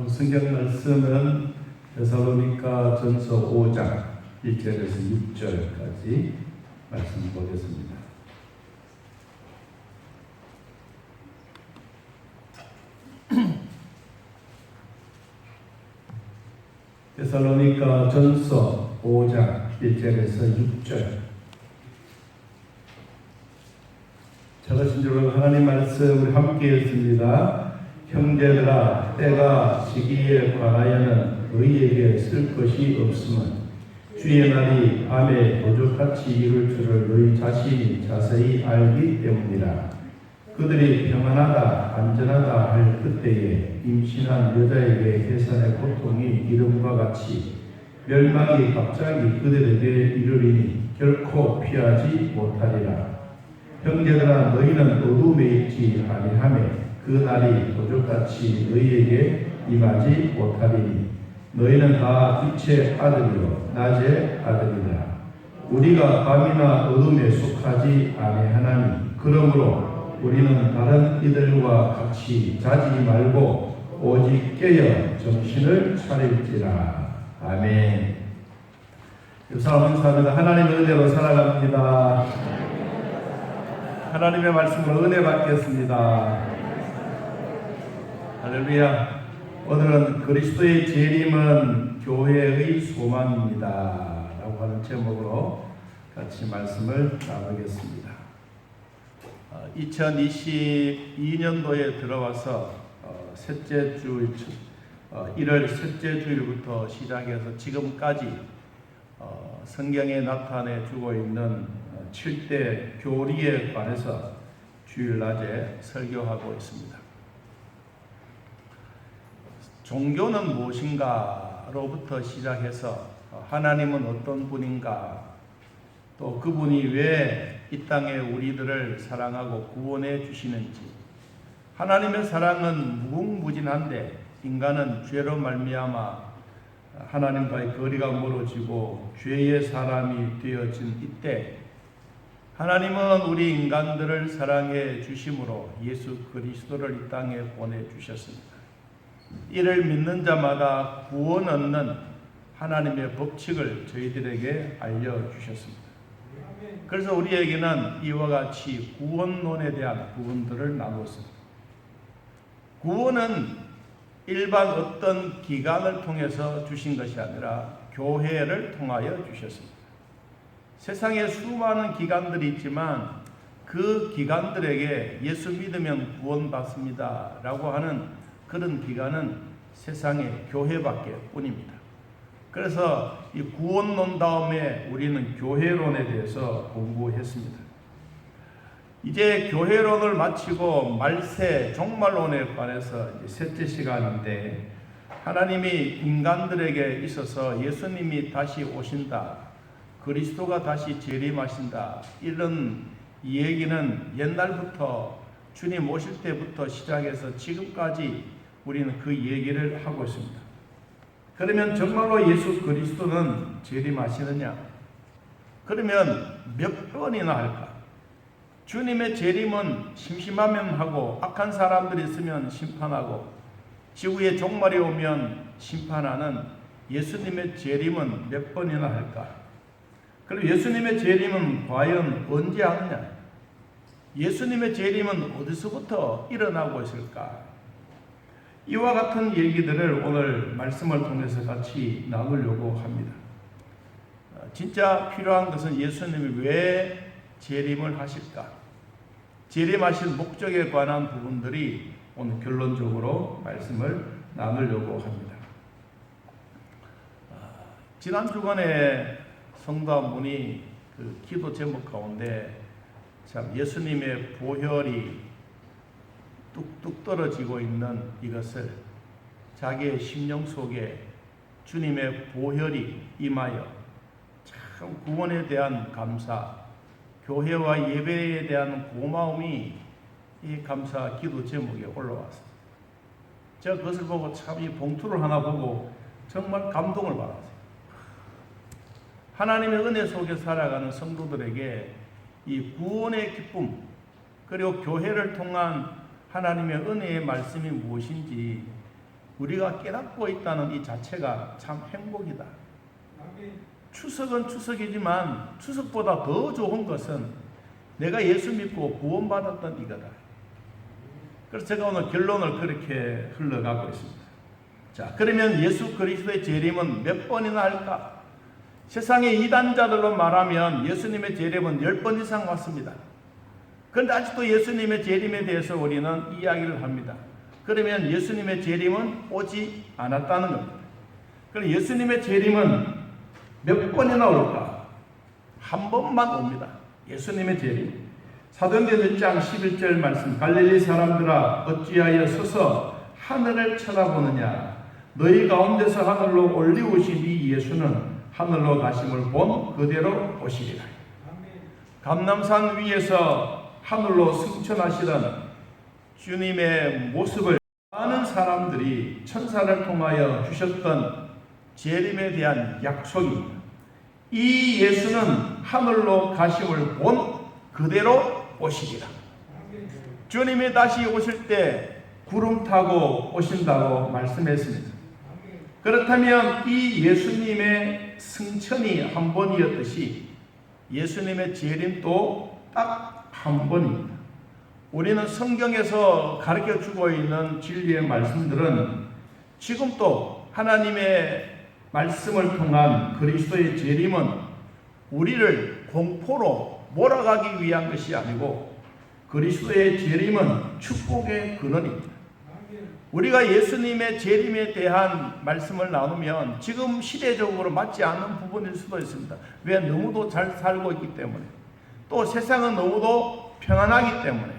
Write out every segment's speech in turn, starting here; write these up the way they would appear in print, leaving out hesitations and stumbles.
성경 말씀은 데살로니가 전서 5장 1절에서 6절까지 말씀 보겠습니다. 데살로니가 전서 5장 1절에서 6절. 찾으신 줄 하나님 말씀 우리 함께 읽습니다. 형제들아, 때가 시기에 관하여는 너희에게 쓸 것이 없음은 주의 날이 밤에 도적같이 이룰 줄을 너희 자신이 자세히 알기 때문이라. 그들이 평안하다 안전하다 할 그때에 임신한 여자에게 해산의 고통이 이름과 같이 멸망이 갑자기 그들에게 이르리니 결코 피하지 못하리라. 형제들아, 너희는 어둠에 있지 아니하며 그 날이 도적같이 너희에게 임하지 못하리니 너희는 다 빛의 아들이요 낮의 아들이라. 우리가 밤이나 어둠에 속하지 아니하나니 그러므로 우리는 다른 이들과 같이 자지 말고 오직 깨어 정신을 차릴지라. 아멘. 감사합니다. 하나님의 은혜로 살아갑니다. 하나님의 말씀으로 은혜 받겠습니다. 할렐루야. 오늘은 그리스도의 재림은 교회의 소망입니다 라고 하는 제목으로 같이 말씀을 나누겠습니다. 2022년도에 들어와서 셋째 주 1월 셋째 주일부터 시작해서 지금까지 성경에 나타내 주고 있는 7대 교리에 관해서 주일낮에 설교하고 있습니다. 종교는 무엇인가로부터 시작해서 하나님은 어떤 분인가, 또 그분이 왜 이 땅에 우리들을 사랑하고 구원해 주시는지, 하나님의 사랑은 무궁무진한데 인간은 죄로 말미암아 하나님과의 거리가 멀어지고 죄의 사람이 되어진 이때 하나님은 우리 인간들을 사랑해 주심으로 예수 그리스도를 이 땅에 보내주셨습니다. 이를 믿는 자마다 구원 얻는 하나님의 법칙을 저희들에게 알려주셨습니다. 그래서 우리에게는 이와 같이 구원론에 대한 부분들을 나누었습니다. 구원은 일반 어떤 기관을 통해서 주신 것이 아니라 교회를 통하여 주셨습니다. 세상에 수많은 기관들이 있지만 그 기관들에게 예수 믿으면 구원받습니다 라고 하는 그런 기관은 세상의 교회밖에 뿐입니다. 그래서 이 구원론 다음에 우리는 교회론에 대해서 공부했습니다. 이제 교회론을 마치고 말세 종말론에 관해서 이제 셋째 시간인데, 하나님이 인간들에게 있어서 예수님이 다시 오신다, 그리스도가 다시 재림하신다, 이런 얘기는 옛날부터 주님 오실 때부터 시작해서 지금까지 우리는 그 얘기를 하고 있습니다. 그러면 정말로 예수 그리스도는 재림하시느냐? 그러면 몇 번이나 할까? 주님의 재림은 심심하면 하고 악한 사람들이 있으면 심판하고 지구의 종말이 오면 심판하는 예수님의 재림은 몇 번이나 할까? 그리고 예수님의 재림은 과연 언제 하느냐? 예수님의 재림은 어디서부터 일어나고 있을까? 이와 같은 얘기들을 오늘 말씀을 통해서 같이 나누려고 합니다. 진짜 필요한 것은 예수님이 왜 재림을 하실까? 재림하실 목적에 관한 부분들이 오늘 결론적으로 말씀을 나누려고 합니다. 지난 주간에 성도 한 분이 그 기도 제목 가운데 참 예수님의 보혈이 뚝뚝 떨어지고 있는 이것을 자기의 심령 속에 주님의 보혈이 임하여 참 구원에 대한 감사, 교회와 예배에 대한 고마움이 이 감사 기도 제목에 올라왔습니다. 제가 그것을 보고 참 이 봉투를 하나 보고 정말 감동을 받았어요. 하나님의 은혜 속에 살아가는 성도들에게 이 구원의 기쁨, 그리고 교회를 통한 하나님의 은혜의 말씀이 무엇인지 우리가 깨닫고 있다는 이 자체가 참 행복이다. 추석은 추석이지만 추석보다 더 좋은 것은 내가 예수 믿고 구원받았던 이거다. 그래서 제가 오늘 결론을 그렇게 흘러가고 있습니다. 자, 그러면 예수 그리스도의 재림은 몇 번이나 할까? 세상의 이단자들로 말하면 예수님의 재림은 10번 이상 왔습니다. 그런데 아직도 예수님의 재림에 대해서 우리는 이야기를 합니다. 그러면 예수님의 재림은 오지 않았다는 겁니다. 그럼 예수님의 재림은 몇 번이나 올까? 한 번만 옵니다. 예수님의 재림. 사도행전 1장 11절 말씀, 갈릴리 사람들아 어찌하여 서서 하늘을 쳐다보느냐? 너희 가운데서 하늘로 올리우신 이 예수는 하늘로 가심을 본 그대로 오시리라. 감람산 위에서 하늘로 승천하시던 주님의 모습을 많은 사람들이 천사를 통하여 주셨던 재림에 대한 약속입니다. 이 예수는 하늘로 가심을 본 그대로 오시리라. 주님이 다시 오실 때 구름 타고 오신다고 말씀했습니다. 그렇다면 이 예수님의 승천이 한 번이었듯이 예수님의 재림도 딱 한 번입니다. 우리는 성경에서 가르쳐주고 있는 진리의 말씀들은 지금도 하나님의 말씀을 통한 그리스도의 재림은 우리를 공포로 몰아가기 위한 것이 아니고 그리스도의 재림은 축복의 근원입니다. 우리가 예수님의 재림에 대한 말씀을 나누면 지금 시대적으로 맞지 않는 부분일 수도 있습니다. 왜? 너무도 잘 살고 있기 때문에, 또 세상은 너무도 평안하기 때문에.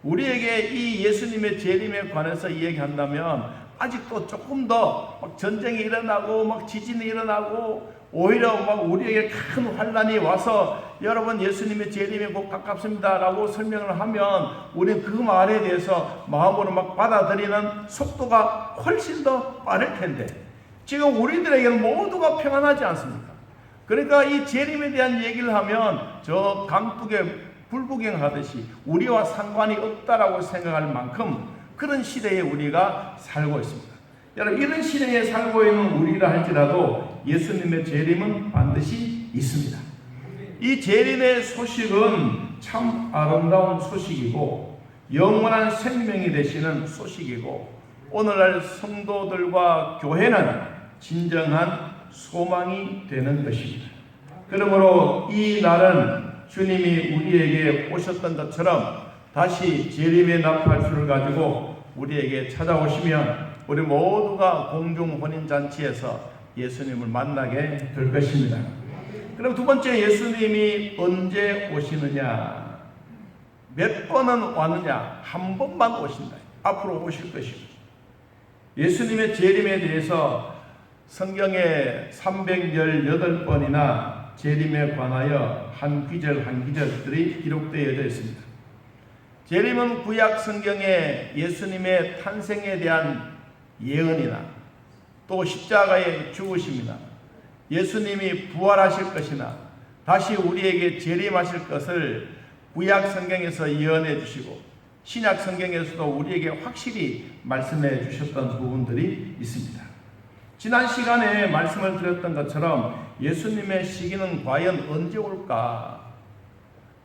우리에게 이 예수님의 재림에 관해서 이야기한다면 아직도 조금 더 막 전쟁이 일어나고 막 지진이 일어나고 오히려 막 우리에게 큰 환란이 와서 여러분 예수님의 재림이 곧 가깝습니다 라고 설명을 하면 우리는 그 말에 대해서 마음으로 막 받아들이는 속도가 훨씬 더 빠를 텐데 지금 우리들에게는 모두가 평안하지 않습니까? 그러니까 이 재림에 대한 얘기를 하면 저 강둑에 불구경하듯이 우리와 상관이 없다라고 생각할 만큼 그런 시대에 우리가 살고 있습니다. 여러분, 이런 시대에 살고 있는 우리라 할지라도 예수님의 재림은 반드시 있습니다. 이 재림의 소식은 참 아름다운 소식이고 영원한 생명이 되시는 소식이고 오늘날 성도들과 교회는 진정한 소망이 되는 것입니다. 그러므로 이 날은 주님이 우리에게 오셨던 것처럼 다시 재림의 나팔수를 가지고 우리에게 찾아오시면 우리 모두가 공중 혼인잔치에서 예수님을 만나게 될 것입니다. 그럼 두 번째, 예수님이 언제 오시느냐? 몇 번은 왔느냐? 한 번만 오신다. 앞으로 오실 것입니다. 예수님의 재림에 대해서 성경에 318번이나 재림에 관하여 한 귀절 한 귀절들이 기록되어 있습니다. 재림은 구약 성경에 예수님의 탄생에 대한 예언이나 또 십자가의 죽으심이나 예수님이 부활하실 것이나 다시 우리에게 재림하실 것을 구약 성경에서 예언해 주시고 신약 성경에서도 우리에게 확실히 말씀해 주셨던 부분들이 있습니다. 지난 시간에 말씀을 드렸던 것처럼 예수님의 시기는 과연 언제 올까?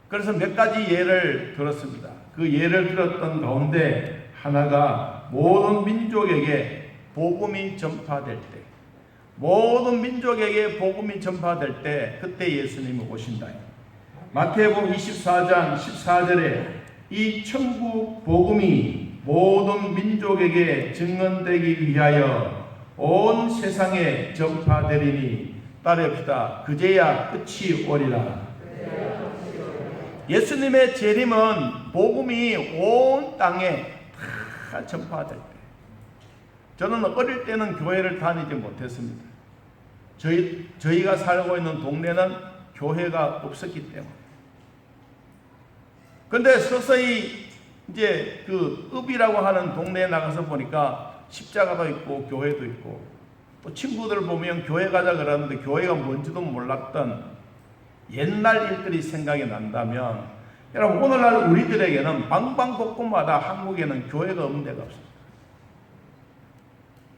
그래서 몇 가지 예를 들었습니다. 그 예를 들었던 가운데 하나가 모든 민족에게 복음이 전파될 때, 모든 민족에게 복음이 전파될 때 그때 예수님이 오신다. 마태복음 24장 14절에 이 천국 복음이 모든 민족에게 증언되기 위하여 온 세상에 전파되리니 따릅시다. 그제야 끝이 오리라. 예수님의 재림은 복음이 온 땅에 다 전파될 때. 저는 어릴 때는 교회를 다니지 못했습니다. 저희가 살고 있는 동네는 교회가 없었기 때문에. 그런데 서서히 이제 그 읍이라고 하는 동네에 나가서 보니까 십자가도 있고 교회도 있고 또 친구들 보면 교회 가자 그러는데 교회가 뭔지도 몰랐던 옛날 일들이 생각이 난다면 여러분 오늘날 우리들에게는 방방곡곡마다 한국에는 교회가 없는 데가 없습니다.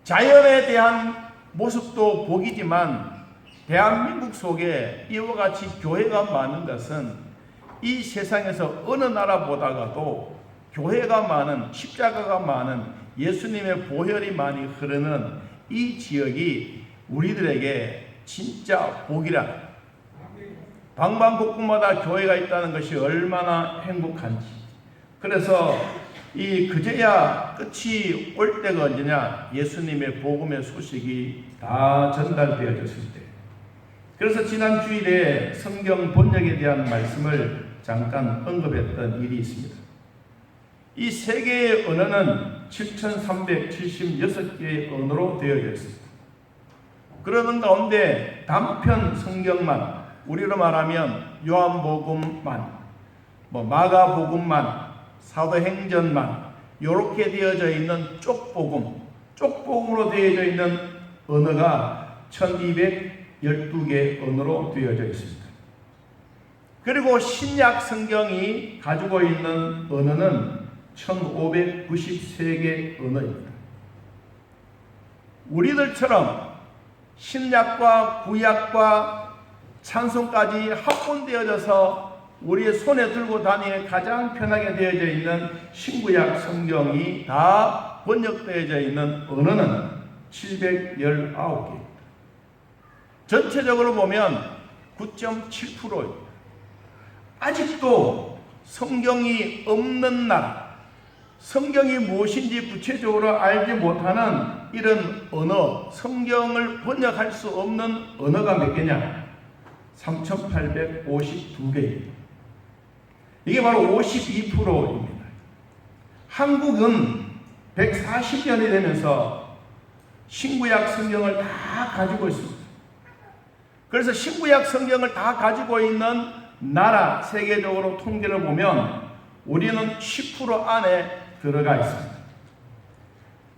자연에 대한 모습도 복이지만 대한민국 속에 이와 같이 교회가 많은 것은 이 세상에서 어느 나라보다가도 교회가 많은, 십자가가 많은, 예수님의 보혈이 많이 흐르는 이 지역이 우리들에게 진짜 복이라. 방방곡곡마다 교회가 있다는 것이 얼마나 행복한지. 그래서 그제야 끝이 올 때가 언제냐? 예수님의 복음의 소식이 다 전달되어졌을 때. 그래서 지난 주일에 성경 번역에 대한 말씀을 잠깐 언급했던 일이 있습니다. 이 세 개의 언어는 7,376개의 언어로 되어져 있습니다. 그러는 가운데 단편 성경만, 우리로 말하면 요한복음만, 마가복음만, 사도행전만 이렇게 되어져 있는 쪽복음으로 되어져 있는 언어가 1212개 언어로 되어져 있습니다. 그리고 신약 성경이 가지고 있는 언어는 1593개 언어입니다. 우리들처럼 신약과 구약과 찬송까지 합본되어져서 우리의 손에 들고 다니기 가장 편하게 되어져 있는 신구약 성경이 다 번역되어져 있는 언어는 719개입니다. 전체적으로 보면 9.7%입니다. 아직도 성경이 없는 나라, 성경이 무엇인지 구체적으로 알지 못하는 이런 언어, 성경을 번역할 수 없는 언어가 몇 개냐? 3,852개입니다. 이게 바로 52%입니다. 한국은 140년이 되면서 신구약 성경을 다 가지고 있습니다. 그래서 신구약 성경을 다 가지고 있는 나라, 세계적으로 통계를 보면 우리는 10% 안에 들어가 있습니다.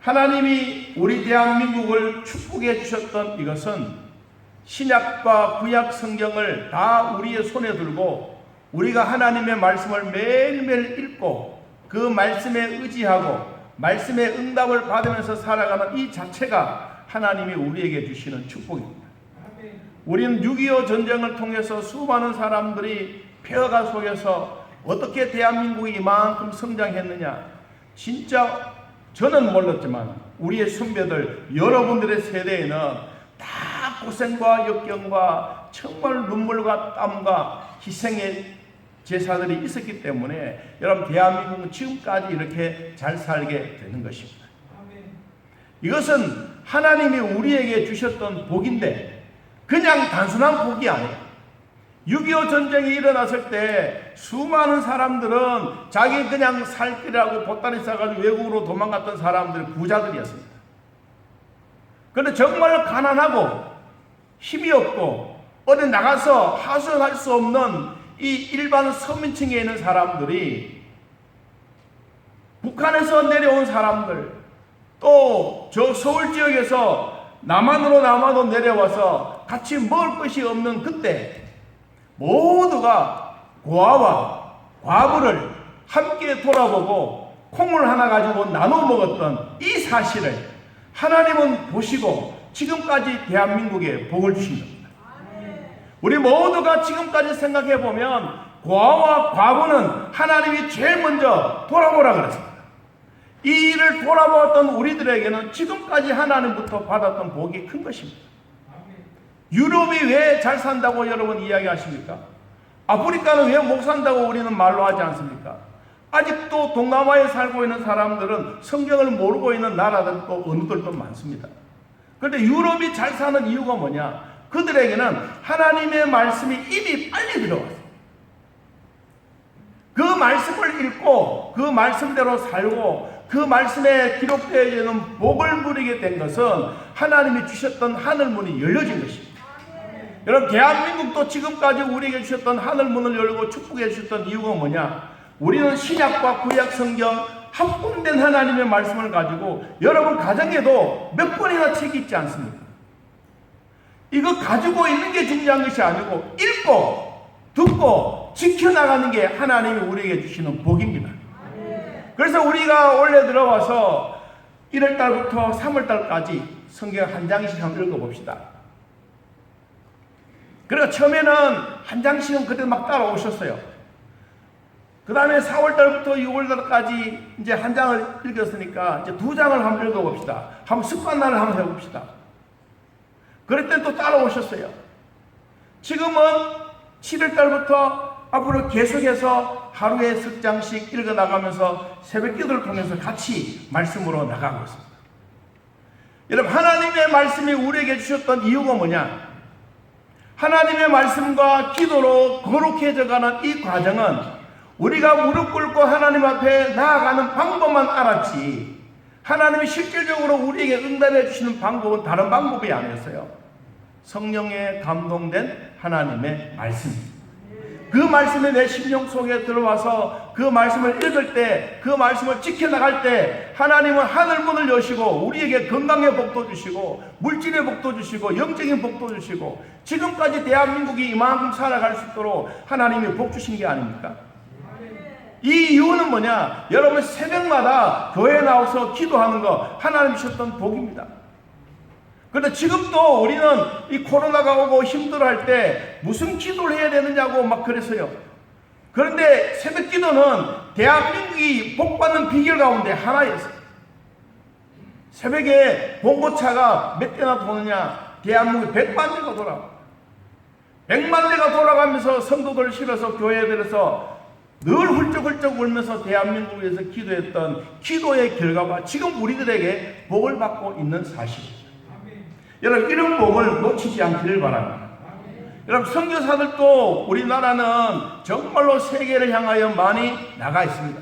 하나님이 우리 대한민국을 축복해 주셨던 이것은 신약과 구약 성경을 다 우리의 손에 들고 우리가 하나님의 말씀을 매일매일 읽고 그 말씀에 의지하고 말씀의 응답을 받으면서 살아가는 이 자체가 하나님이 우리에게 주시는 축복입니다. 우리는 6.25 전쟁을 통해서 수많은 사람들이 폐허가 속에서 어떻게 대한민국이 이만큼 성장했느냐. 진짜 저는 몰랐지만 우리의 선배들, 여러분들의 세대에는 다 고생과 역경과 정말 눈물과 땀과 희생의 제사들이 있었기 때문에 여러분 대한민국은 지금까지 이렇게 잘 살게 되는 것입니다. 이것은 하나님이 우리에게 주셨던 복인데 그냥 단순한 복이 아니에요. 6.25 전쟁이 일어났을 때 수많은 사람들은 자기 그냥 살 길이라고 보따리 싸가지고 외국으로 도망갔던 사람들이 부자들이었습니다. 그런데 정말 가난하고 힘이 없고 어디 나가서 하소연할 수 없는 이 일반 서민층에 있는 사람들이 북한에서 내려온 사람들 또 저 서울 지역에서 남한으로 내려와서 같이 먹을 것이 없는 그때 모두가 고아와 과부를 함께 돌아보고 콩을 하나 가지고 나눠 먹었던 이 사실을 하나님은 보시고 지금까지 대한민국에 복을 주신 겁니다. 우리 모두가 지금까지 생각해 보면 고아와 과부는 하나님이 제일 먼저 돌아보라 그랬습니다. 이 일을 돌아보았던 우리들에게는 지금까지 하나님부터 받았던 복이 큰 것입니다. 유럽이 왜 잘 산다고 여러분 이야기하십니까? 아프리카는 왜 못 산다고 우리는 말로 하지 않습니까? 아직도 동남아에 살고 있는 사람들은 성경을 모르고 있는 나라들도 언어들도 많습니다. 그런데 유럽이 잘 사는 이유가 뭐냐? 그들에게는 하나님의 말씀이 이미 빨리 들어왔어요. 그 말씀을 읽고 그 말씀대로 살고 그 말씀에 기록되어 있는 복을 누리게 된 것은 하나님이 주셨던 하늘문이 열려진 것입니다. 여러분 대한민국도 지금까지 우리에게 주셨던 하늘문을 열고 축복해 주셨던 이유가 뭐냐? 우리는 신약과 구약 성경 합본된 하나님의 말씀을 가지고 여러분 가정에도 몇 권이나 책이 있지 않습니까? 이거 가지고 있는 게 중요한 것이 아니고 읽고 듣고 지켜나가는 게 하나님이 우리에게 주시는 복입니다. 그래서 우리가 올해 들어와서 1월달부터 3월달까지 성경 한 장씩 한번 읽어봅시다. 그리고 처음에는 한 장씩은 그때 막 따라오셨어요. 그 다음에 4월달부터 6월달까지 이제 한 장을 읽었으니까 이제 2장을 한번 읽어봅시다. 한번 습관날을 한번 해봅시다. 그럴 때 또 따라오셨어요. 지금은 7월달부터 앞으로 계속해서 하루에 석 장씩 읽어나가면서 새벽 기도를 통해서 같이 말씀으로 나가고 있습니다. 여러분, 하나님의 말씀이 우리에게 주셨던 이유가 뭐냐? 하나님의 말씀과 기도로 거룩해져가는 이 과정은 우리가 무릎 꿇고 하나님 앞에 나아가는 방법만 알았지, 하나님이 실질적으로 우리에게 응답해 주시는 방법은 다른 방법이 아니었어요. 성령에 감동된 하나님의 말씀, 그 말씀이 내 심령 속에 들어와서 그 말씀을 읽을 때, 그 말씀을 지켜나갈 때 하나님은 하늘 문을 여시고 우리에게 건강의 복도 주시고 물질의 복도 주시고 영적인 복도 주시고 지금까지 대한민국이 이만큼 살아갈 수 있도록 하나님이 복 주신 게 아닙니까? 이 이유는 뭐냐? 여러분, 새벽마다 교회에 나와서 기도하는 거 하나님 주셨던 복입니다. 그런데 지금도 우리는 이 코로나가 오고 힘들어할 때 무슨 기도를 해야 되느냐고 막 그랬어요. 그런데 새벽 기도는 대한민국이 복받는 비결 가운데 하나였어요. 새벽에 봉고차가 몇 대나 도느냐? 대한민국에 100만 대가 돌아가. 100만 대가 돌아가면서 성도들 실어서 교회들에서 늘 훌쩍훌쩍 울면서 대한민국에서 기도했던 기도의 결과가 지금 우리들에게 복을 받고 있는 사실입니다. 여러분, 이런 복을 놓치지 않기를 바랍니다. 여러분, 선교사들도 우리나라는 정말로 세계를 향하여 많이 나가 있습니다.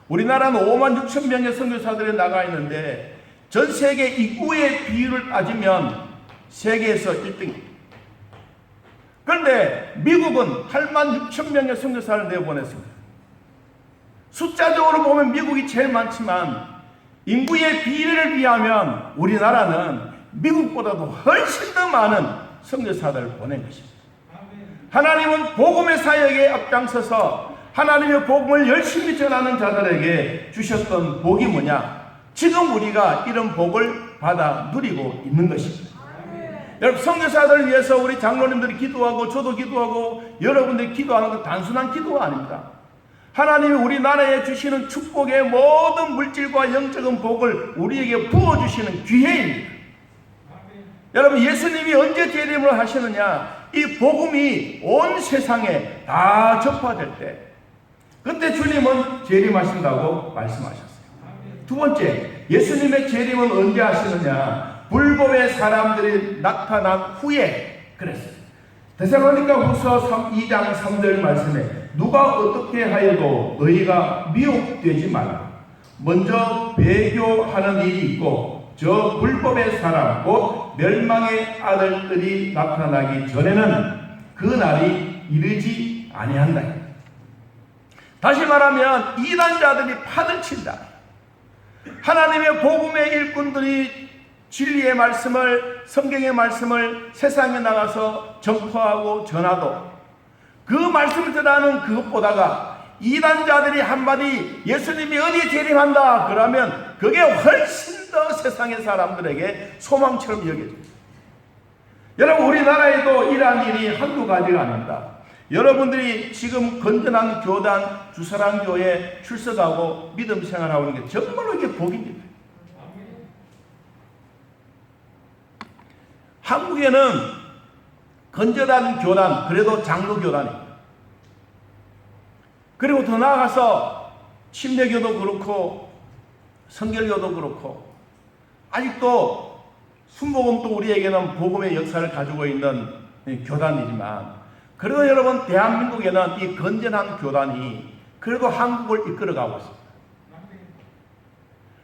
우리나라는 5만 6천 명의 선교사들이 나가 있는데 전 세계 인구의 비율을 따지면 세계에서 1등입니다. 그런데 미국은 8만 6천 명의 선교사를 내보냈습니다. 숫자적으로 보면 미국이 제일 많지만 인구의 비례를 비하면 우리나라는 미국보다도 훨씬 더 많은 선교사들을 보낸 것입니다. 하나님은 복음의 사역에 앞장서서 하나님의 복음을 열심히 전하는 자들에게 주셨던 복이 뭐냐? 지금 우리가 이런 복을 받아 누리고 있는 것입니다. 여러분, 선교사들을 위해서 우리 장로님들이 기도하고 저도 기도하고 여러분들이 기도하는 건 단순한 기도가 아닙니다. 하나님이 우리나라에 주시는 축복의 모든 물질과 영적인 복을 우리에게 부어주시는 기회입니다. 여러분, 예수님이 언제 재림을 하시느냐? 이 복음이 온 세상에 다 접화될 때, 그때 주님은 재림하신다고 말씀하셨어요. 두 번째, 예수님의 재림은 언제 하시느냐? 불법의 사람들이 나타난 후에 그랬어요. 데살로니가 후서 2장 3절 말씀에 누가 어떻게 하여도 너희가 미혹되지 말라. 먼저 배교하는 일이 있고 저 불법의 사람 곧 멸망의 아들들이 나타나기 전에는 그 날이 이르지 아니한다. 다시 말하면 이단자들이 판을 친다. 하나님의 복음의 일꾼들이 진리의 말씀을, 성경의 말씀을 세상에 나가서 전파하고 전하도 그 말씀을 전하는 그것보다가 이단자들이 한마디 예수님이 어디에 재림한다 그러면 그게 훨씬 더 세상의 사람들에게 소망처럼 여겨집니다. 여러분, 우리나라에도 이러한 일이 한두 가지가 아닙니다. 여러분들이 지금 건전한 교단, 주사랑교회 출석하고 믿음 생활하고 있는 게 정말로 이게 복입니다. 한국에는 건전한 교단, 그래도 장로교단입니다. 그리고 더 나아가서 침례교도 그렇고 성결교도 그렇고 아직도 순복음도 우리에게는 복음의 역사를 가지고 있는 교단이지만 그래도 여러분, 대한민국에는 이 건전한 교단이 그래도 한국을 이끌어가고 있습니다.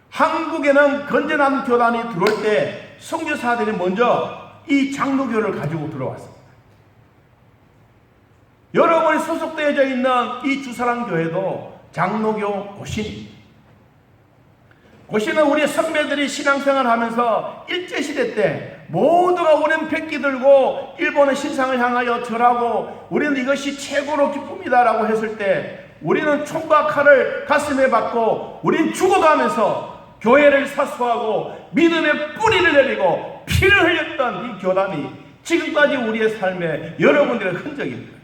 한국에는 건전한 교단이 들어올 때 선교사들이 먼저 이 장로교를 가지고 들어왔습니다. 여러분이 소속되어져 있는 이 주사랑교회도 장로교 고신입니다. 고신은 우리 선배들이 신앙생활 하면서 일제시대 때 모두가 우리는 백기 들고 일본의 신상을 향하여 절하고 우리는 이것이 최고로 기쁨이다라고 했을 때 우리는 총과 칼을 가슴에 받고 우리는 죽어가면서 교회를 사수하고 믿음의 뿌리를 내리고 피를 흘렸던 이 교단이 지금까지 우리의 삶에 여러분들의 흔적입니다.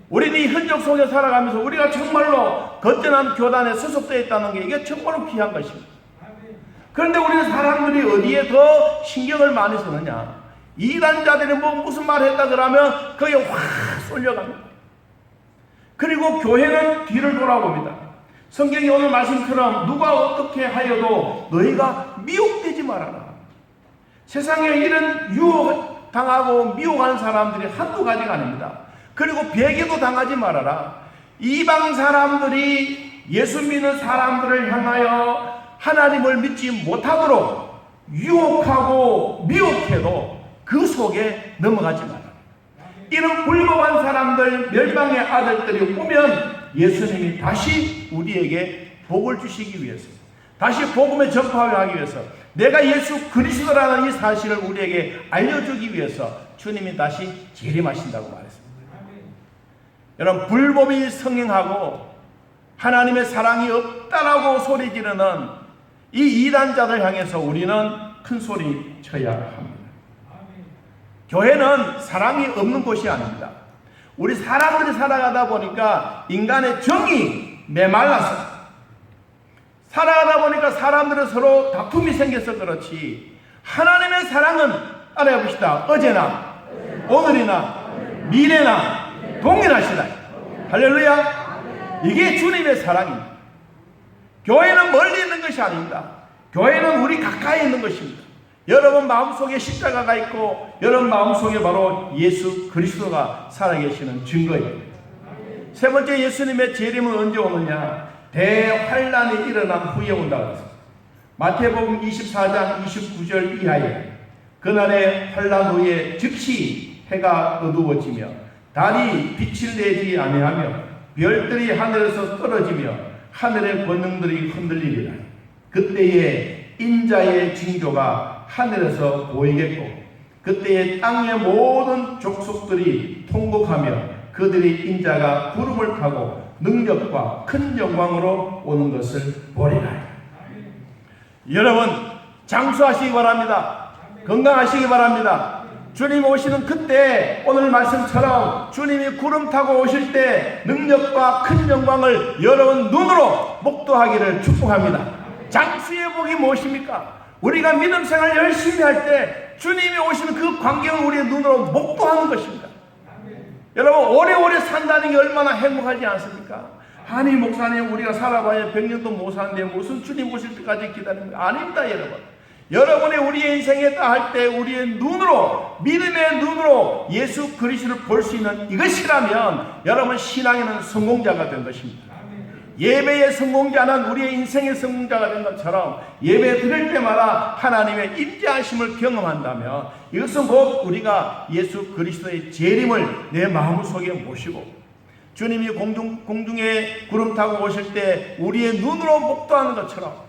우리는 이 흔적 속에 살아가면서 우리가 정말로 거뜬한 교단에 소속되어 있다는 게 이게 정말로 귀한 것입니다. 그런데 우리 사람들이 어디에 더 신경을 많이 쓰느냐? 이단자들이 무슨 말 했다 그러면 거기에 확 쏠려갑니다. 그리고 교회는 뒤를 돌아봅니다. 성경이 오늘 말씀처럼 누가 어떻게 하여도 너희가 미혹되지 말아라. 세상에 이런 유혹당하고 미혹하는 사람들이 한두 가지가 아닙니다. 그리고 배교도 당하지 말아라. 이방 사람들이 예수 믿는 사람들을 향하여 하나님을 믿지 못하도록 유혹하고 미혹해도 그 속에 넘어가지 마라. 이런 불법한 사람들, 멸망의 아들들이 오면 예수님이 다시 우리에게 복을 주시기 위해서, 다시 복음을 전파하기 위해서, 내가 예수 그리스도라는 이 사실을 우리에게 알려주기 위해서 주님이 다시 재림하신다고 말했습니다. 여러분, 불법이 성행하고 하나님의 사랑이 없다라고 소리 지르는 이 이단자들 향해서 우리는 큰 소리 쳐야 합니다. 교회는 사랑이 없는 곳이 아닙니다. 우리 사람들이 살아가다 보니까 인간의 정이 메말라서 살아가다 보니까 사람들은 서로 다툼이 생겨서 그렇지, 하나님의 사랑은 알아봅시다. 어제나 오늘이나 미래나 동일하시다. 할렐루야. 이게 주님의 사랑입니다. 교회는 멀리 있는 것이 아닙니다. 교회는 우리 가까이 있는 것입니다. 여러분 마음속에 십자가가 있고 여러분 마음속에 바로 예수 그리스도가 살아계시는 증거입니다. 세 번째, 예수님의 재림은 언제 오느냐? 대환란이 일어난 후에 온다고 했습니다. 마태복음 24장 29절 이하에 그날의 환란 후에 즉시 해가 어두워지며 달이 빛을 내지 아니하며 별들이 하늘에서 떨어지며 하늘의 권능들이 흔들리리라. 그때에 인자의 징조가 하늘에서 보이겠고 그때에 땅의 모든 족속들이 통곡하며 그들이 인자가 구름을 타고 능력과 큰 영광으로 오는 것을 보리라. 여러분 장수하시기 바랍니다. 건강하시기 바랍니다. 주님 오시는 그때 오늘 말씀처럼 주님이 구름 타고 오실 때 능력과 큰 영광을 여러분 눈으로 목도하기를 축복합니다. 장수의 복이 무엇입니까? 우리가 믿음 생활 열심히 할 때 주님이 오시는 그 광경을 우리의 눈으로 목도하는 것입니다. 여러분 오래오래 산다는 게 얼마나 행복하지 않습니까? 아니 목사님 우리가 살아봐야 100년도 못 사는데 무슨 주님 오실 때까지 기다립니까? 아닙니다 여러분. 여러분이 우리의 인생에 할 때 우리의 눈으로 믿음의 눈으로 예수 그리스도를 볼 수 있는 이것이라면 여러분 신앙에는 성공자가 된 것입니다. 예배의 성공자는 우리의 인생의 성공자가 된 것처럼 예배 드릴 때마다 하나님의 임재하심을 경험한다면 이것은 곧 우리가 예수 그리스도의 재림을 내 마음속에 모시고 주님이 공중에 구름 타고 오실 때 우리의 눈으로 목도하는 것처럼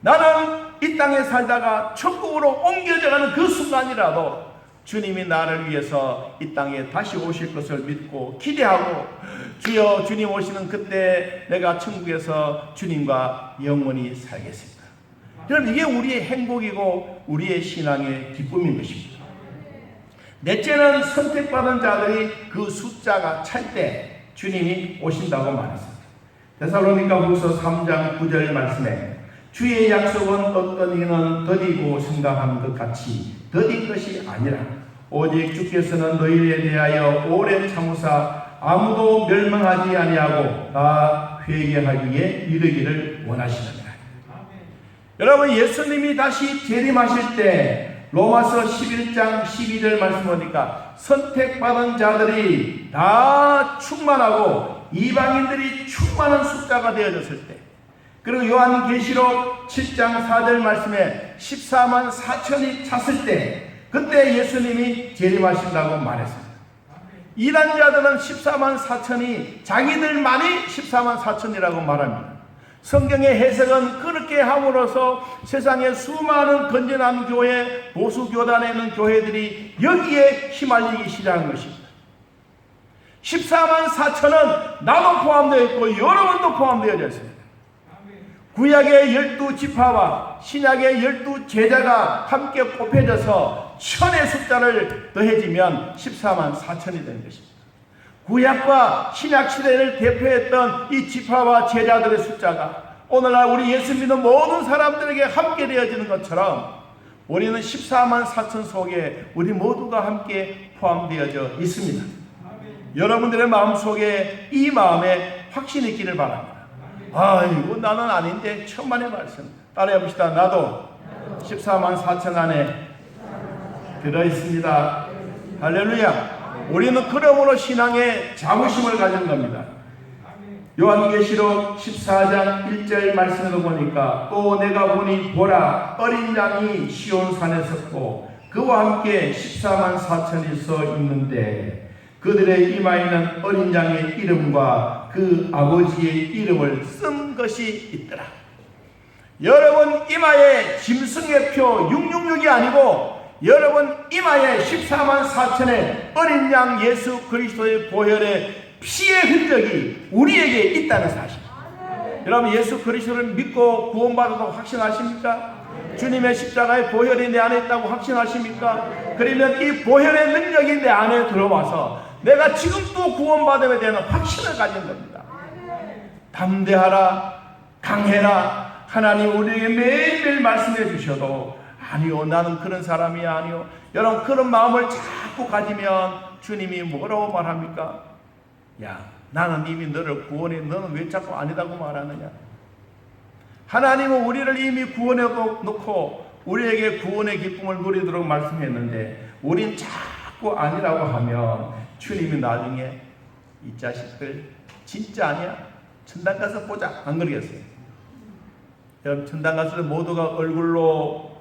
나는 이 땅에 살다가 천국으로 옮겨져가는 그 순간이라도 주님이 나를 위해서 이 땅에 다시 오실 것을 믿고 기대하고 주여 주님 오시는 그때 내가 천국에서 주님과 영원히 살겠습니다. 여러분 이게 우리의 행복이고 우리의 신앙의 기쁨인 것입니다. 넷째는 선택받은 자들이 그 숫자가 찰 때 주님이 오신다고 말했습니다. 데살로니가후서 3장 9절 말씀에 주의 약속은 어떤 이는 더디고 생각하는 것 같이 더딘 것이 아니라 오직 주께서는 너희에 대하여 오래 참으사 아무도 멸망하지 아니하고 다 회개하기에 이르기를 원하시느니라. 여러분 예수님이 다시 재림하실 때 로마서 11장 12절 말씀 보니까 선택받은 자들이 다 충만하고 이방인들이 충만한 숫자가 되어졌을 때, 그리고 요한계시록 7장 4절 말씀에 14만 4천이 찼을 때 그때 예수님이 재림하신다고 말했습니다. 이단자들은 14만 4천이 자기들만이 14만 4천이라고 말합니다. 성경의 해석은 그렇게 함으로써 세상에 수많은 건전한 교회, 보수 교단에 있는 교회들이 여기에 휘말리기 시작한 것입니다. 14만 4천은 나도 포함되어 있고 여러분도 포함되어 있습니다. 구약의 12지파와 신약의 12제자가 함께 곱해져서 1000의 숫자를 더해지면 14만 4천이 되는 것입니다. 구약과 신약 시대를 대표했던 이 지파와 제자들의 숫자가 오늘날 우리 예수 믿는 모든 사람들에게 함께 되어지는 것처럼 우리는 14만 4천 속에 우리 모두가 함께 포함되어져 있습니다. 여러분들의 마음속에 이 마음에 확신이 있기를 바랍니다. 아이고 나는 아닌데 천만의 말씀 따라해 봅시다. 나도 14만 4천 안에 들어있습니다. 할렐루야. 우리는 그러므로 신앙의 자부심을 가진 겁니다. 요한계시록 14장 1절 말씀을 보니까 또 내가 보니 보라 어린 양이 시온산에 섰고 그와 함께 14만 4천이 서 있는데 그들의 이마에는 어린 양의 이름과 그 아버지의 이름을 쓴 것이 있더라. 여러분 이마에 짐승의 표 666이 아니고 여러분 이마에 14만 4천의 어린 양 예수 그리스도의 보혈의 피의 흔적이 우리에게 있다는 사실. 여러분 예수 그리스도를 믿고 구원받아도 확신하십니까? 주님의 십자가의 보혈이 내 안에 있다고 확신하십니까? 그러면 이 보혈의 능력이 내 안에 들어와서 내가 지금 또 구원받음에 대한 확신을 가진 겁니다. 담대하라, 강해라. 하나님 우리에게 매일매일 말씀해 주셔도 아니요 나는 그런 사람이 아니요. 여러분 그런 마음을 자꾸 가지면 주님이 뭐라고 말합니까? 야 나는 이미 너를 구원해 너는 왜 자꾸 아니다고 말하느냐. 하나님은 우리를 이미 구원해 놓고 우리에게 구원의 기쁨을 누리도록 말씀했는데 우린 자꾸 아니라고 하면 주님이 나중에 이 자식들 진짜 아니야? 천당 가서 보자 안 그러겠어요? 여러분 천당 가서 모두가 얼굴로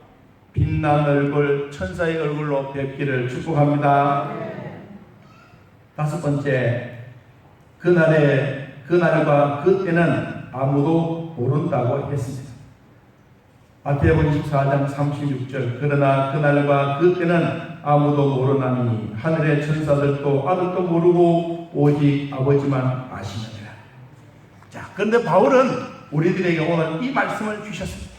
빛난 얼굴 천사의 얼굴로 뵙기를 축복합니다. 다섯 번째 그날과 그때는 아무도 모른다고 했습니다. 마태복음 24장 36절 그러나 그날과 그때는 아무도 모르나니 하늘의 천사들도 아들도 모르고 오직 아버지만 아시느니라. 자, 그런데 바울은 우리들에게 오늘 이 말씀을 주셨습니다.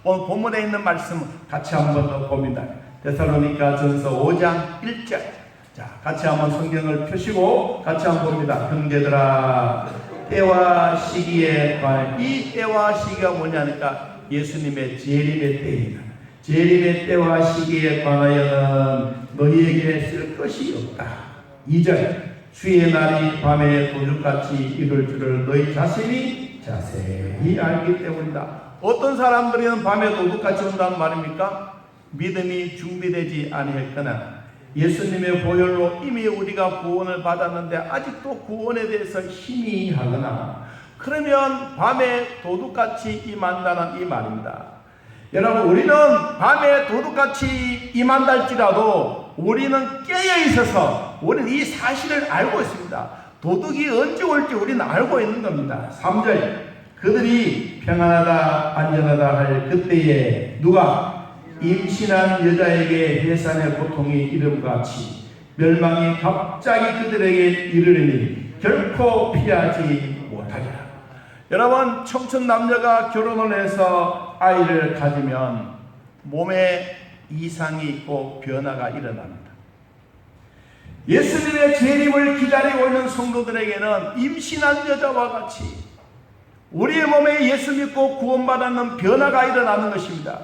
오늘 본문에 있는 말씀 같이 한번 더 봅니다. 데살로니가 전서 5장 1절. 자, 같이 한번 성경을 펴시고 같이 한번 봅니다. 형제들아, 때와 시기에 관한 이 때와 시기가 뭐냐니까 예수님의 재림의 때입니다. 재림의 때와 시기에 관하여는 너희에게 쓸 것이 없다. 2절 주의 날이 밤에 도둑같이 이룰 줄을 너희 자신이 자세히 알기 때문이다. 어떤 사람들은 밤에 도둑같이 온다는 말입니까? 믿음이 준비되지 아니했거나 예수님의 보혈로 이미 우리가 구원을 받았는데 아직도 구원에 대해서 희미하거나 그러면 밤에 도둑같이 임한다는 이 말입니다. 여러분 우리는 밤에 도둑같이 임한달지라도 우리는 깨어 있어서 우리는 이 사실을 알고 있습니다. 도둑이 언제 올지 우리는 알고 있는 겁니다. 3절 그들이 평안하다 안전하다 할 그때에 누가 임신한 여자에게 해산의 고통이 이름같이 멸망이 갑자기 그들에게 이르르니 결코 피하지 못하리라. 여러분 청춘 남녀가 결혼을 해서 아이를 가지면 몸에 이상이 있고 변화가 일어납니다. 예수님의 재림을 기다리고 있는 성도들에게는 임신한 여자와 같이 우리의 몸에 예수 믿고 구원받는 변화가 일어나는 것입니다.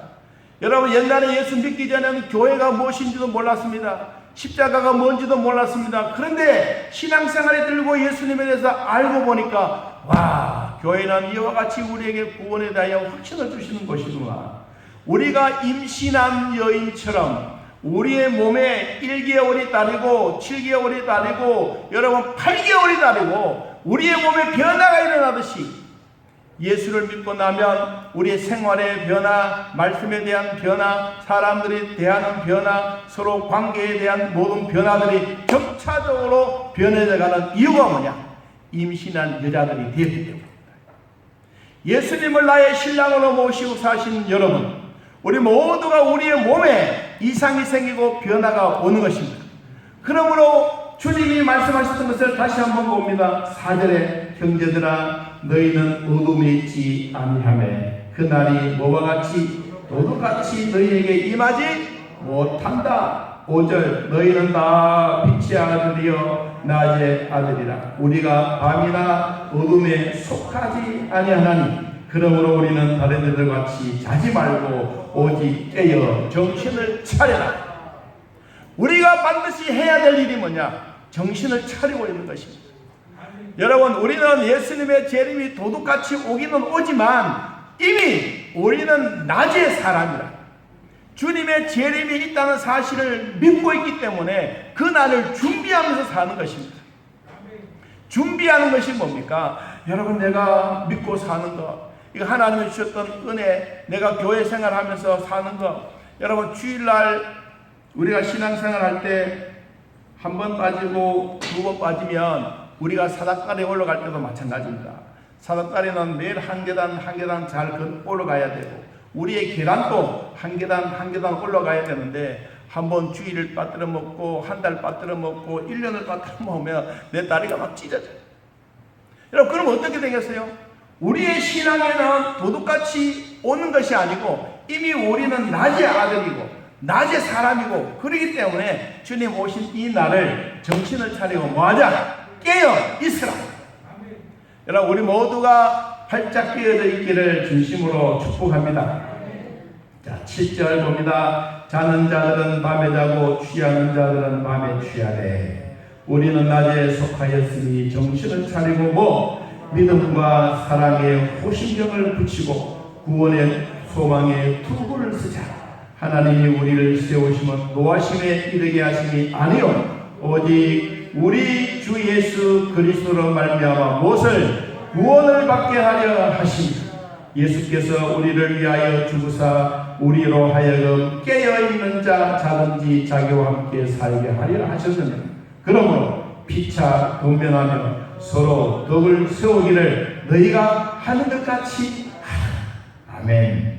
여러분 옛날에 예수 믿기 전에는 교회가 무엇인지도 몰랐습니다. 십자가가 뭔지도 몰랐습니다. 그런데 신앙생활에 들고 예수님에 대해서 알고 보니까 와 교회는 이와 같이 우리에게 구원에 대하여 확신을 주시는 것이구나. 우리가 임신한 여인처럼 우리의 몸에 1개월이 다르고 7개월이 다르고 여러분 8개월이 다르고 우리의 몸에 변화가 일어나듯이 예수를 믿고 나면 우리의 생활의 변화, 말씀에 대한 변화, 사람들이 대하는 변화, 서로 관계에 대한 모든 변화들이 점차적으로 변해져가는 이유가 뭐냐? 임신한 여자들이 되었기 때문입니다. 예수님을 나의 신랑으로 모시고 사신 여러분, 우리 모두가 우리의 몸에 이상이 생기고 변화가 오는 것입니다. 그러므로 주님이 말씀하셨던 것을 다시 한번 봅니다. 4절에 형제들아 너희는 어둠에 있지 아니하매 그날이 뭐와 같이 도둑같이 너희에게 임하지 못한다. 5절 너희는 다 빛의 아들이여 낮의 아들이라. 우리가 밤이나 어둠에 속하지 아니하나니 그러므로 우리는 다른 이들 같이 자지 말고 오직 깨어 정신을 차려라. 우리가 반드시 해야 될 일이 뭐냐? 정신을 차리고 있는 것입니다. 여러분, 우리는 예수님의 재림이 도둑같이 오기는 오지만 이미 우리는 낮의 사람이라. 주님의 재림이 있다는 사실을 믿고 있기 때문에 그 날을 준비하면서 사는 것입니다. 준비하는 것이 뭡니까? 여러분, 내가 믿고 사는 것, 이거 하나님이 주셨던 은혜, 내가 교회 생활하면서 사는 것. 여러분, 주일날 우리가 신앙생활할 때 한 번 빠지고 두 번 빠지면 우리가 사닥다리에 올라갈 때도 마찬가지입니다. 사닥다리는 매일 한 계단 한 계단 잘 올라가야 되고 우리의 계단도 한 계단 한 계단 올라가야 되는데 한 번 주일을 빠뜨려 먹고 한 달 빠뜨려 먹고 1년을 빠뜨려 먹으면 내 다리가 막 찢어져요. 여러분, 그럼 어떻게 되겠어요? 우리의 신앙에는 도둑같이 오는 것이 아니고 이미 우리는 낮의 아들이고 낮의 사람이고 그렇기 때문에 주님 오신 이 날을 정신을 차리고 뭐하자? 깨어 있으라. 여러분, 우리 모두가 활짝 깨어져 있기를 진심으로 축복합니다. 자, 7절 봅니다. 자는 자들은 밤에 자고 취하는 자들은 밤에 취하래. 우리는 낮에 속하였으니 정신을 차리고 믿음과 사랑의 호심경을 붙이고 구원의 소망의 투구를 쓰자. 하나님이 우리를 세우시면 노하심에 이르게 하심이 아니요 오직 우리 주 예수 그리스도로 말미암아 무엇을 구원을 받게 하려 하십니다. 예수께서 우리를 위하여 죽으사 우리로 하여금 깨어있는 자 자든지 자기와 함께 살게 하려 하셨느니 그러므로 피차 동면하며 서로 덕을 세우기를 너희가 하는 것 같이 하라. 아멘.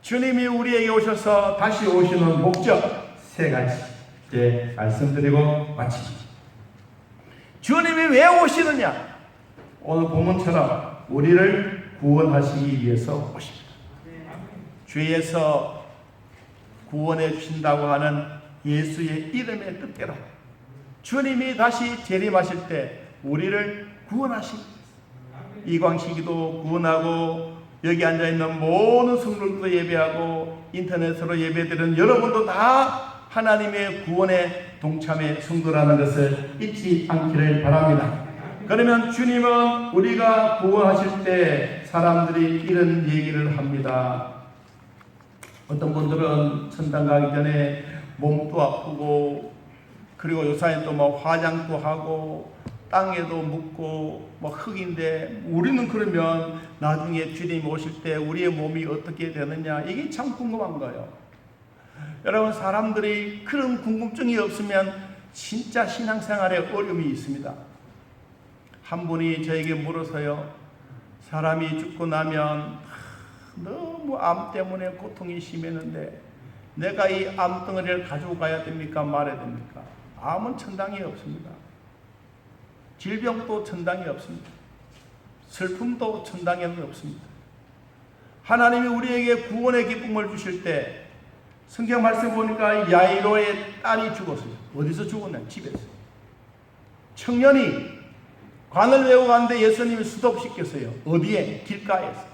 주님이 우리에게 오셔서 다시 오시는 목적 세 가지 말씀드리고 마칩니다. 주님이 왜 오시느냐? 오늘 본문처럼 우리를 구원하시기 위해서 오십니다. 주에서 구원해 주신다고 하는 예수의 이름의 뜻대로 주님이 다시 재림하실 때 우리를 구원하십니다. 이광식이도 구원하고 여기 앉아있는 모든 성도들도 예배하고 인터넷으로 예배드리는 여러분도 다 하나님의 구원에 동참의 성도라는 것을 잊지 않기를 바랍니다. 그러면 주님은 우리가 구원하실 때 사람들이 이런 얘기를 합니다. 어떤 분들은 천당 가기 전에 몸도 아프고 그리고 요사이는 또 뭐 화장도 하고 땅에도 묻고 뭐 흙인데 우리는 그러면 나중에 주님 오실 때 우리의 몸이 어떻게 되느냐 이게 참 궁금한 거예요. 여러분, 사람들이 그런 궁금증이 없으면 진짜 신앙생활에 어려움이 있습니다. 한 분이 저에게 물어서요. 사람이 죽고 나면 너무 암 때문에 고통이 심했는데 내가 이 암덩어리를 가지고 가야 됩니까? 말아야 됩니까? 암은 천당이 없습니다. 질병도 천당이 없습니다. 슬픔도 천당에는 없습니다. 하나님이 우리에게 구원의 기쁨을 주실 때 성경 말씀 보니까 야이로의 딸이 죽었어요. 어디서 죽었냐? 집에서. 청년이 관을 메고 가는데 예수님이 수도시켰어요. 어디에? 길가에서.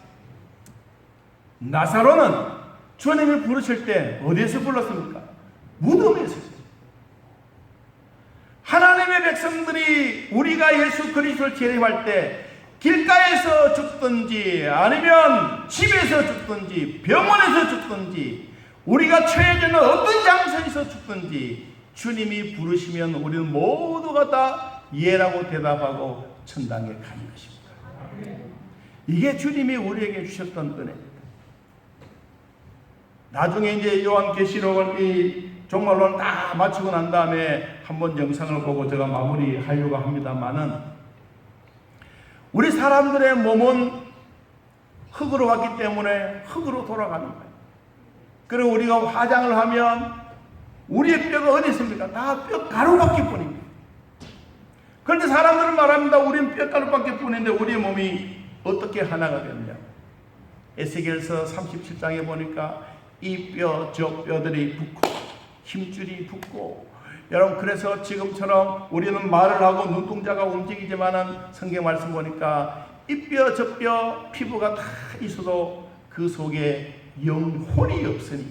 나사로는 주님이 부르실 때 어디에서 불렀습니까? 무덤에서. 하나님의 백성들이 우리가 예수 그리스도를 재림할 때 길가에서 죽든지 아니면 집에서 죽든지 병원에서 죽든지 우리가 처해지는 어떤 장소에서 죽든지 주님이 부르시면 우리는 모두가 다 예라고 대답하고 천당에 가는 것입니다. 이게 주님이 우리에게 주셨던 은혜입니다. 나중에 이제 요한계시록을 이 종말론을 다 마치고 난 다음에 한번 영상을 보고 제가 마무리하려고 합니다만은 우리 사람들의 몸은 흙으로 왔기 때문에 흙으로 돌아가는 거예요. 그리고 우리가 화장을 하면 우리의 뼈가 어디 있습니까? 다 뼈가루밖에 뿐입니다. 그런데 사람들은 말합니다. 우리는 뼈가루밖에 뿐인데 우리의 몸이 어떻게 하나가 되느냐? 에스겔서 37장에 보니까 이 뼈 저 뼈들이 붓고 힘줄이 붓고, 여러분 그래서 지금처럼 우리는 말을 하고 눈동자가 움직이지만은 성경 말씀 보니까 이 뼈 저 뼈 피부가 다 있어도 그 속에 영혼이 없으니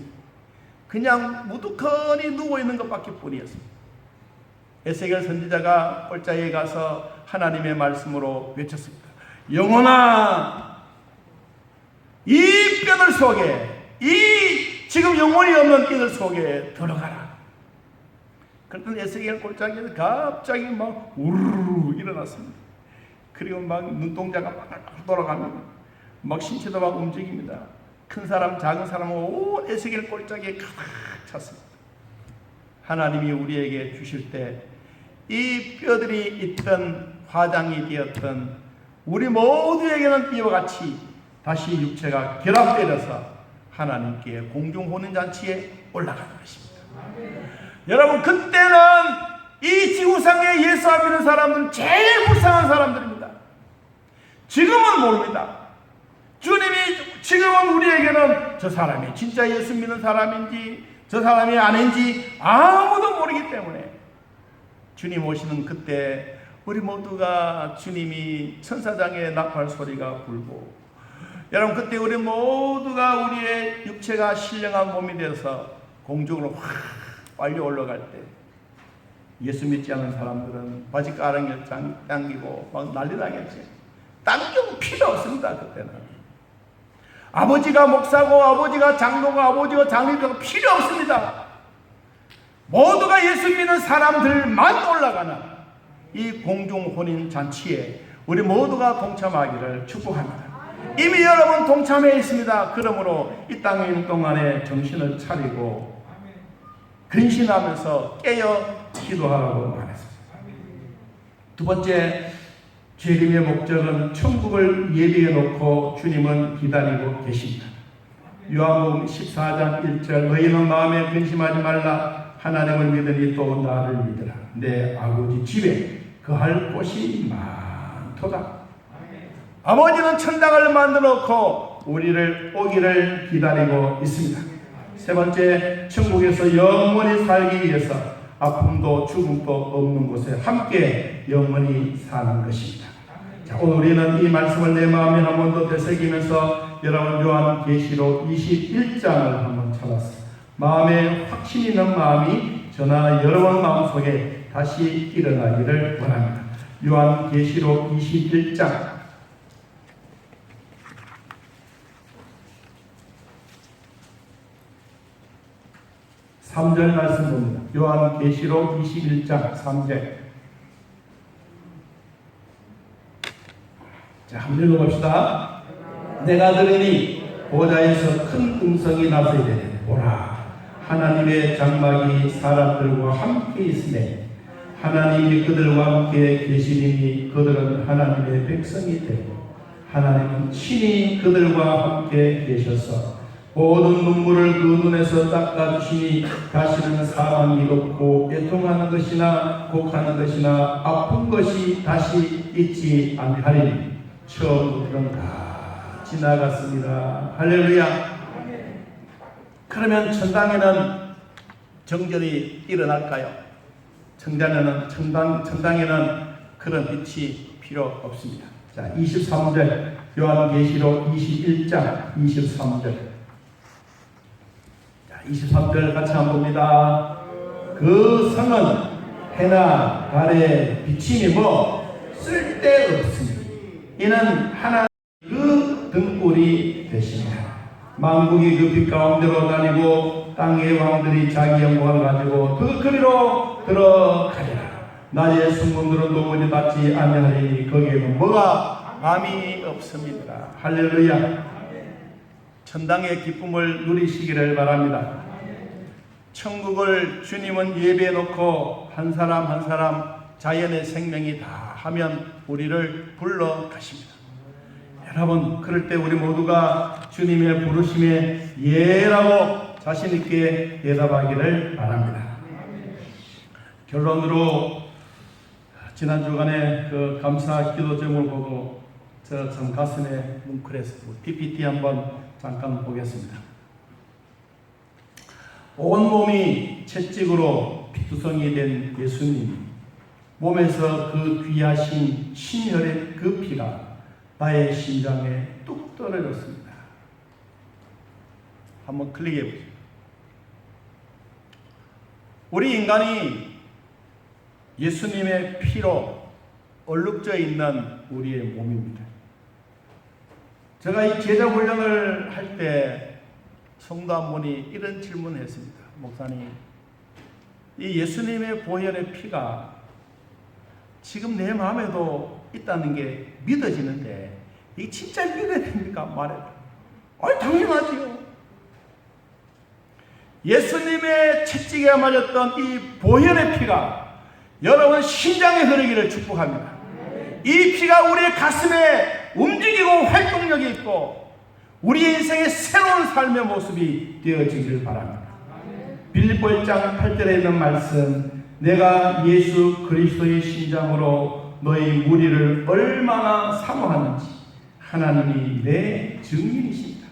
그냥 무두커니 누워있는 것밖에 뿐이었습니다. 에스겔 선지자가 골짜기에 가서 하나님의 말씀으로 외쳤습니다. 영혼아, 이 뼈들 속에, 이 지금 영혼이 없는 이들 속에 들어가라. 그랬더니 에스겔 골짜기에서 갑자기 막 우르르 일어났습니다. 그리고 막 눈동자가 막 돌아가면 막 신체도 막 움직입니다. 큰 사람 작은 사람 온 에스겔 골짜기에 가득 찼습니다. 하나님이 우리에게 주실 때 이 뼈들이 있던 화장이 되었던 우리 모두에게는 이와 같이 다시 육체가 결합되어서 하나님께 공중혼인잔치에 올라가는 것입니다. 여러분 그때는 이 지구상에 예수 안 믿는 사람들은 제일 불쌍한 사람들입니다. 지금은 모릅니다. 주님이 지금은 우리에게는 저 사람이 진짜 예수 믿는 사람인지 저 사람이 아닌지 아무도 모르기 때문에 주님 오시는 그때 우리 모두가 주님이 천사장의 나팔 소리가 불고, 여러분 그때 우리 모두가 우리의 육체가 신령한 몸이 되어서 공중으로 확 빨리 올라갈 때 예수 믿지 않은 사람들은 바지가랑이를 당기고 막 난리 나겠지. 당기고 필요 없습니다. 그때는 아버지가 목사고 아버지가 장로고 아버지가 장로가 필요 없습니다. 모두가 예수 믿는 사람들만 올라가는 이 공중혼인 잔치에 우리 모두가 동참하기를 축복합니다. 이미 여러분 동참해 있습니다. 그러므로 이 땅에 있는 동안에 정신을 차리고 근신하면서 깨어 기도하라고 말했습니다. 두 번째, 재림의 목적은 천국을 예비해 놓고 주님은 기다리고 계십니다. 요한복음 14장 1절, 너희는 마음에 근심하지 말라. 하나님을 믿으니 또 나를 믿으라. 내 아버지 집에 거할 곳이 많도다. 아버지는 천당을 만들어 놓고 우리를 오기를 기다리고 있습니다. 세 번째, 천국에서 영원히 살기 위해서 아픔도 죽음도 없는 곳에 함께 영원히 사는 것입니다. 자, 오늘 우리는 이 말씀을 내 마음에 한 번 더 되새기면서 여러분 요한계시록 21장을 한번 찾았습니다. 마음에 확신 있는 마음이 저나 여러분 마음속에 다시 일어나기를 원합니다. 요한계시록 21장 3절 말씀 봅니다. 요한계시록 21장 3절. 자, 한번 읽어봅시다. 내가 들으니 보좌에서 큰 음성이 나서 이르되 보라, 하나님의 장막이 사람들과 함께 있으매 하나님이 그들과 함께 계시리니 그들은 하나님의 백성이 되고 하나님은 친히 그들과 함께 계셔서 모든 눈물을 그 눈에서 닦아주시니 다시는 사망이 없고 애통하는 것이나 곡하는 것이나 아픈 것이 다시 있지 않하리니 처음부터는 다 지나갔습니다. 할렐루야. 그러면 천당에는 정전이 일어날까요? 천당에는 그런 빛이 필요 없습니다. 자, 23절 요한계시록 21장 23절. 자, 23절 같이 한번 봅니다. 그 성은 해나 달의 비침이 쓸데없으니 이는 하나님 그 등불이 되십니다. 만국이 그 빛 가운데로 다니고 땅의 왕들이 자기 영광을 가지고 그 거리로 들어가리라. 낮의 성문들은 도무지 닫지 아니하리니 거기에는 뭐가 감이 없습니다. 할렐루야. 천당의 기쁨을 누리시기를 바랍니다. 천국을 주님은 예배해 놓고 한 사람 한 사람 자연의 생명이 다 하면 우리를 불러 가십니다. 여러분, 그럴 때 우리 모두가 주님의 부르심에 예라고 자신 있게 대답하기를 바랍니다. 결론으로 지난 주간에 그 감사 기도 제목을 보고 저 참 가슴에 뭉클했습니다. PPT 한번 잠깐 보겠습니다. 온몸이 채찍으로 피투성이 된 예수님, 몸에서 그 귀하신 신혈의 그 피가 나의 심장에 뚝 떨어졌습니다. 한번 클릭해 보세요. 우리 인간이 예수님의 피로 얼룩져 있는 우리의 몸입니다. 제가 이 제자 훈련을 할 때 성도 한 분이 이런 질문을 했습니다. 목사님, 이 예수님의 보혈의 피가 지금 내 마음에도 있다는 게 믿어지는데 이게 진짜 믿어야 됩니까? 말해요. 당연하지요. 예수님의 채찍에 맞았던 이 보혈의 피가 여러분 심장에 흐르기를 축복합니다. 이 피가 우리의 가슴에 움직이고 활동력이 있고 우리의 인생의 새로운 삶의 모습이 되어지기를 바랍니다. 빌립보 1장 8절에 있는 말씀, 내가 예수 그리스도의 심장으로 너희 무리를 얼마나 사모하는지 하나님이 내 증인이십니다.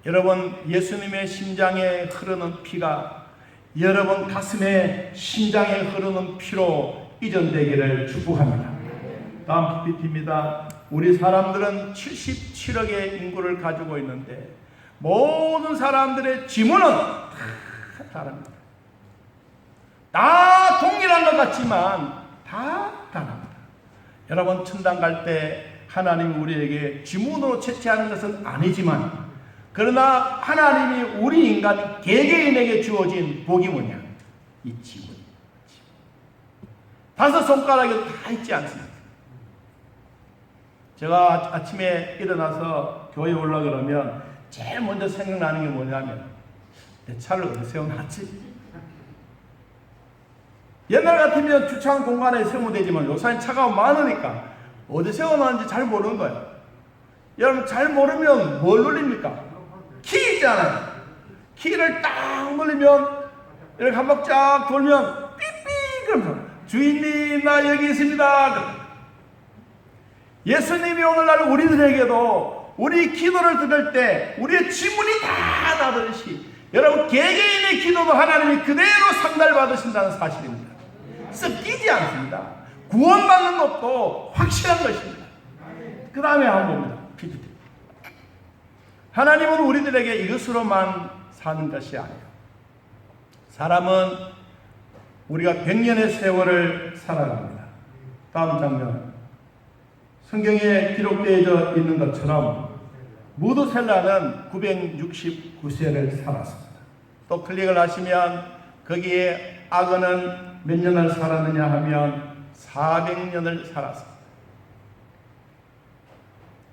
여러분, 예수님의 심장에 흐르는 피가 여러분 가슴에 심장에 흐르는 피로 이전되기를 축복합니다. 다음 PPT입니다. 우리 사람들은 77억의 인구를 가지고 있는데 모든 사람들의 지문은 다 다릅니다. 다 동일한 것 같지만 다 다릅니다. 여러분, 천당 갈 때 하나님이 우리에게 지문으로 채취하는 것은 아니지만 그러나 하나님이 우리 인간 개개인에게 주어진 복이 뭐냐? 이 지문. 5 손가락에도 다 있지 않습니까? 제가 아침에 일어나서 교회에 올라 그러면 제일 먼저 생각나는 게 뭐냐면 내 차를 어디 세워놨지? 옛날 같으면 주차한 공간에 세우면 되지만 요새는 차가 많으니까 어디 세워놨는지 잘 모르는 거예요. 여러분, 잘 모르면 뭘 눌립니까? 키 있잖아요. 키를 딱 눌리면 이렇게 한 바퀴 쫙 돌면 삐삐 그러면서 주인님 나 여기 있습니다. 예수님이 오늘날 우리들에게도 우리 기도를 들을 때 우리의 지문이 다 다르듯이 여러분 개개인의 기도도 하나님이 그대로 상달받으신다는 사실입니다. 섞이지 않습니다. 구원받는 것도 확실한 것입니다. 그 다음에 한번 봅니다. PPT. 하나님은 우리들에게 이것으로만 사는 것이 아니에요. 사람은 우리가 100년의 세월을 살아갑니다. 다음 장면. 성경에 기록되어 있는 것처럼 무드셀라는 969세를 살았습니다. 또 클릭을 하시면 거기에 아그는 몇 년을 살았느냐 하면 400년을 살았습니다.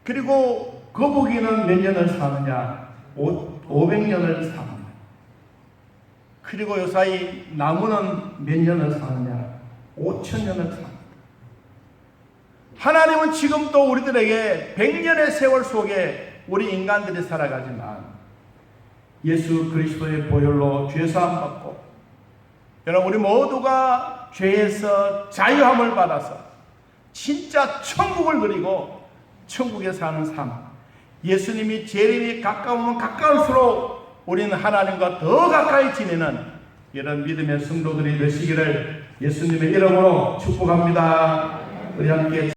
그리고 거북이는 몇 년을 사느냐? 500년을 삽니다. 그리고 요사이 나무는 몇 년을 사느냐? 5000년을 삽니다. 하나님은 지금도 우리들에게 100년의 세월 속에 우리 인간들이 살아가지만 예수 그리스도의 보혈로 죄사함 받고 여러분 우리 모두가 죄에서 자유함을 받아서 진짜 천국을 그리고 천국에 사는 삶, 예수님이 재림이 가까우면 가까울수록 우리는 하나님과 더 가까이 지내는 이런 믿음의 성도들이 되시기를 예수님의 이름으로 축복합니다. 우리 함께